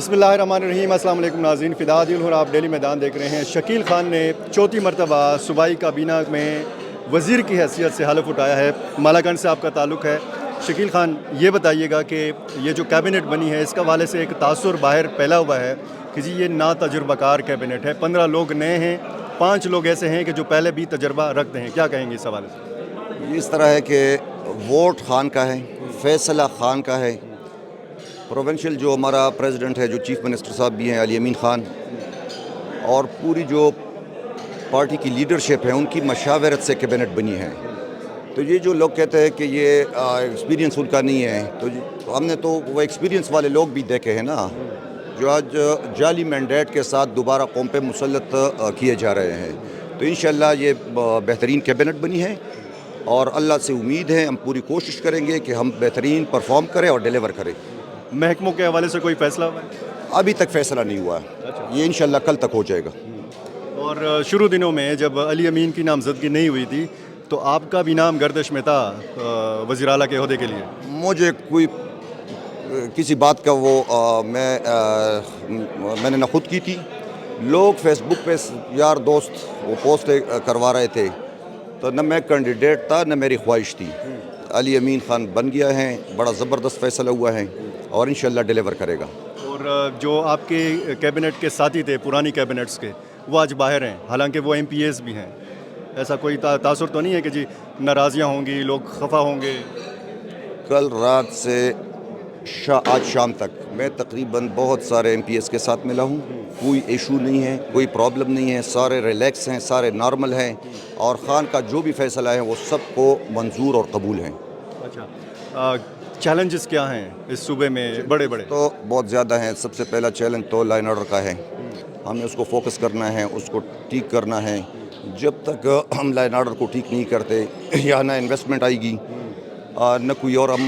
बिस्मिल्लाहिर्रहमानिर्रहीम। अस्सलाम वालेकुम नाज़रीन, फ़िदा दिल और आप डेली मैदान देख रहे हैं। शकील खान ने चौथी मरतबा सूबाई काबीना में वज़ीर की हैसियत से हलफ उठाया है। मालागंज से आपका ताल्लुक़ है। शकील खान, ये बताइएगा कि ये जो कैबिनेट बनी है इसका हवाले से एक तासुर बाहर फैला हुआ है कि जी ये ना तजुर्बाकार कैबिनेट है। 15 लोग नए हैं, 5 लोग ऐसे हैं कि जो पहले भी तजर्बा रखते हैं। क्या कहेंगे इस हवाले से? इस तरह है कि वोट खान का है, फैसला खान का है। प्रोविंशियल जो हमारा प्रेसिडेंट है, जो चीफ मिनिस्टर साहब भी हैं अली अमीन ख़ान, और पूरी जो पार्टी की लीडरशिप है उनकी मशावरत से कैबिनेट बनी है। तो ये जो लोग कहते हैं कि ये एक्सपीरियंस उनका नहीं है, तो हमने तो वो एक्सपीरियंस वाले लोग भी देखे हैं ना, जो आज जाली मैंडेट के साथ दोबारा कौम पे मुसल्लत किए जा रहे हैं। तो इंशाअल्लाह ये बेहतरीन कैबिनेट बनी है और अल्लाह से उम्मीद है हम पूरी कोशिश करेंगे कि हम बेहतरीन परफॉर्म करें और डिलीवर करें। महकमों के हवाले से कोई फैसला हुआ है? अभी तक फैसला नहीं हुआ है, ये इंशाअल्लाह कल तक हो जाएगा। और शुरू दिनों में जब अली अमीन की नामजदगी नहीं हुई थी तो आपका भी नाम गर्दिश में था वज़ीर आला के ओहदे के लिए। मुझे कोई किसी बात का मैंने न खुद की थी। लोग फेसबुक पे यार दोस्त वो पोस्ट करवा रहे थे, तो न मैं कैंडिडेट था न मेरी ख्वाहिश थी। अली अमीन ख़ान बन गया है, बड़ा ज़बरदस्त फैसला हुआ है और इंशाअल्लाह डिलीवर करेगा। और जो आपके कैबिनेट के साथी थे पुरानी कैबिनेट्स के, वो आज बाहर हैं, हालांकि वो MPs भी हैं। ऐसा कोई तासुर तो नहीं है कि जी नाराज़ियाँ होंगी, लोग खफा होंगे? कल रात से आज शाम तक मैं तकरीबन बहुत सारे MPs के साथ मिला हूँ। कोई इशू नहीं है, कोई प्रॉब्लम नहीं है, सारे रिलैक्स हैं, सारे नॉर्मल हैं और ख़ान का जो भी फ़ैसला है वो सबको मंजूर और कबूल हैं। अच्छा, चैलेंजेस क्या हैं इस सूबे में? बड़े बड़े तो बहुत ज़्यादा हैं। सबसे पहला चैलेंज तो लाइन ऑर्डर का है, हमें उसको फोकस करना है, उसको ठीक करना है। जब तक हम लाइन ऑर्डर को ठीक नहीं करते या ना इन्वेस्टमेंट आएगी न कोई और हम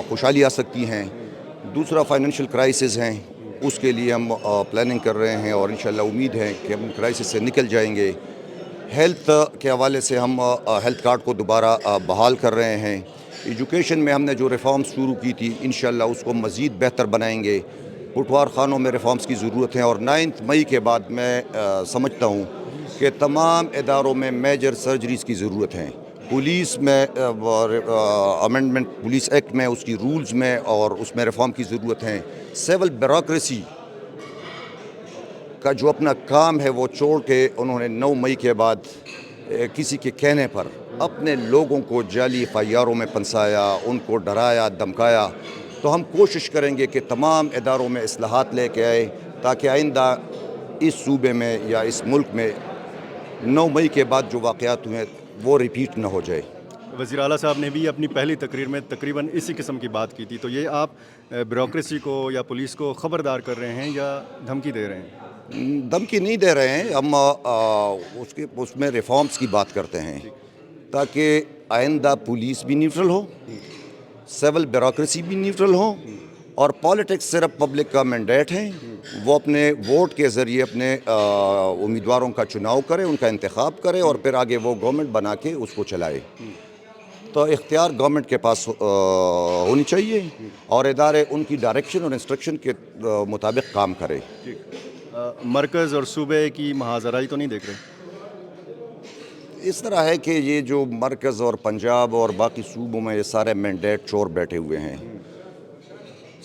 खुशहाली आ सकती हैं। दूसरा फाइनेंशियल क्राइसिस हैं, उसके लिए हम प्लानिंग कर रहे हैं और इंशाल्लाह उम्मीद है कि हम क्राइसिस से निकल जाएंगे। हेल्थ के हवाले से हम हेल्थ कार्ड को दोबारा बहाल कर रहे हैं। एजुकेशन में हमने जो रिफॉर्म्स शुरू की थी इंशाल्लाह उसको मज़ीद बेहतर बनाएंगे। पटवार खानों में रिफॉर्म्स की ज़रूरत है और 9 मई के बाद मैं समझता हूँ कि तमाम इदारों में मेजर सर्जरीज़ की ज़रूरत है। पुलिस में अमेंडमेंट पुलिस एक्ट में उसकी रूल्स में और उसमें रिफॉर्म की ज़रूरत है। सिविल ब्यूरोक्रेसी का जो अपना काम है वो छोड़ के उन्होंने 9 मई के बाद किसी के कहने पर अपने लोगों को जाली FIRों में फंसाया, उनको डराया धमकाया। तो हम कोशिश करेंगे कि तमाम इदारों में इस्लाहात लेके आए ताकि आइंदा इस सूबे में या इस मुल्क में 9 मई के बाद जो वाक़यात हुए वो रिपीट न हो जाए। वज़ीर आला साहब ने भी अपनी पहली तकरीर में तकरीबन इसी किस्म की बात की थी। तो ये आप ब्यूरोक्रेसी को या पुलिस को ख़बरदार कर रहे हैं या धमकी दे रहे हैं? धमकी नहीं दे रहे हैं, हम उसमें रिफॉर्म्स की बात करते हैं ताकि आइंदा पुलिस भी न्यूट्रल हो, सिविल ब्यूरोक्रेसी भी न्यूट्रल हो और पॉलिटिक्स सिर्फ पब्लिक का मैंडेट है। वो अपने वोट के ज़रिए अपने उम्मीदवारों का चुनाव करे, उनका इंतखाब करे और फिर आगे वो गवर्नमेंट बना के उसको चलाए। तो इख्तियार गवर्नमेंट के पास होनी चाहिए और इदारे उनकी डायरेक्शन और इंस्ट्रक्शन के मुताबिक काम करे। मरकज़ और सूबे की महाजराई तो नहीं देख रहे? इस तरह है कि ये जो मरकज़ और पंजाब और बाकी सूबों में ये सारे मैंडेट चोर बैठे हुए हैं,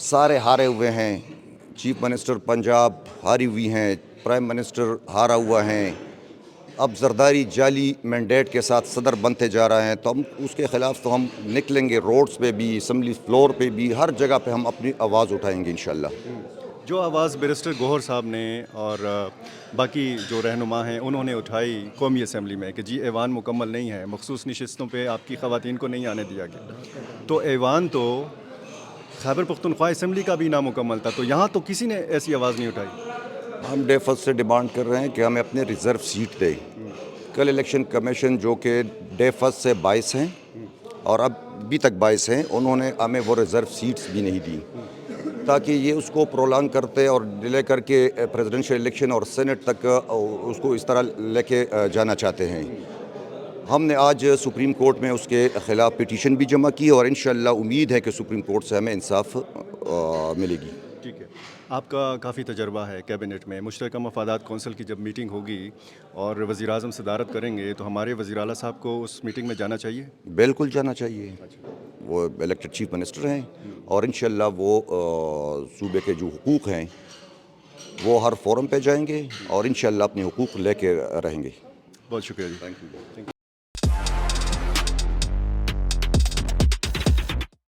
सारे हारे हुए हैं। चीफ मिनिस्टर पंजाब हारी हुई हैं, प्राइम मिनिस्टर हारा हुआ है। अब जरदारी जाली मैंडेट के साथ सदर बनते जा रहे हैं, तो हम उसके ख़िलाफ़ तो हम निकलेंगे, रोड्स पे भी, असम्बली फ्लोर पे भी, हर जगह पे हम अपनी आवाज़ उठाएंगे इंशाअल्लाह। जो आवाज़ बैरिस्टर गौहर साहब ने और बाकी जो रहनुमा हैं उन्होंने उठाई कौमी असम्बली में कि जी ऐवान मुकम्मल नहीं है, मखसूस नशिस्तों पे आपकी ख़वातीन को नहीं आने दिया गया, तो ऐवान तो खैबर पख्तूनख्वा असम्बली का भी नामुकम्मल था, तो यहाँ तो किसी ने ऐसी आवाज़ नहीं उठाई। हम डेफत से डिमांड कर रहे हैं कि हमें अपने रिज़र्व सीट दें। कल इलेक्शन कमीशन जो कि डेफत से 22 हैं और अभी तक 22 हैं, उन्होंने हमें वो रिज़र्व सीट्स भी नहीं दी ताकि ये उसको प्रोलॉन्ग करते और डिले करके प्रेसिडेंशियल इलेक्शन और सेनेट तक उसको इस तरह लेके जाना चाहते हैं। हमने आज सुप्रीम कोर्ट में उसके ख़िलाफ़ पिटीशन भी जमा की और इंशाअल्लाह उम्मीद है कि सुप्रीम कोर्ट से हमें इंसाफ मिलेगी। ठीक है। آپ کا کافی تجربہ ہے کیبنٹ میں، مشترکہ مفادات کونسل کی جب میٹنگ ہوگی اور وزیر اعظم صدارت کریں گے تو ہمارے وزیر اعلیٰ صاحب کو اس میٹنگ میں جانا چاہیے؟ بالکل جانا چاہیے، وہ الیکٹڈ چیف منسٹر ہیں اور انشاءاللہ وہ صوبے کے جو حقوق ہیں وہ ہر فورم پہ جائیں گے اور انشاءاللہ اپنے حقوق لے کے رہیں گے۔ بہت شکریہ جی۔ Thank you.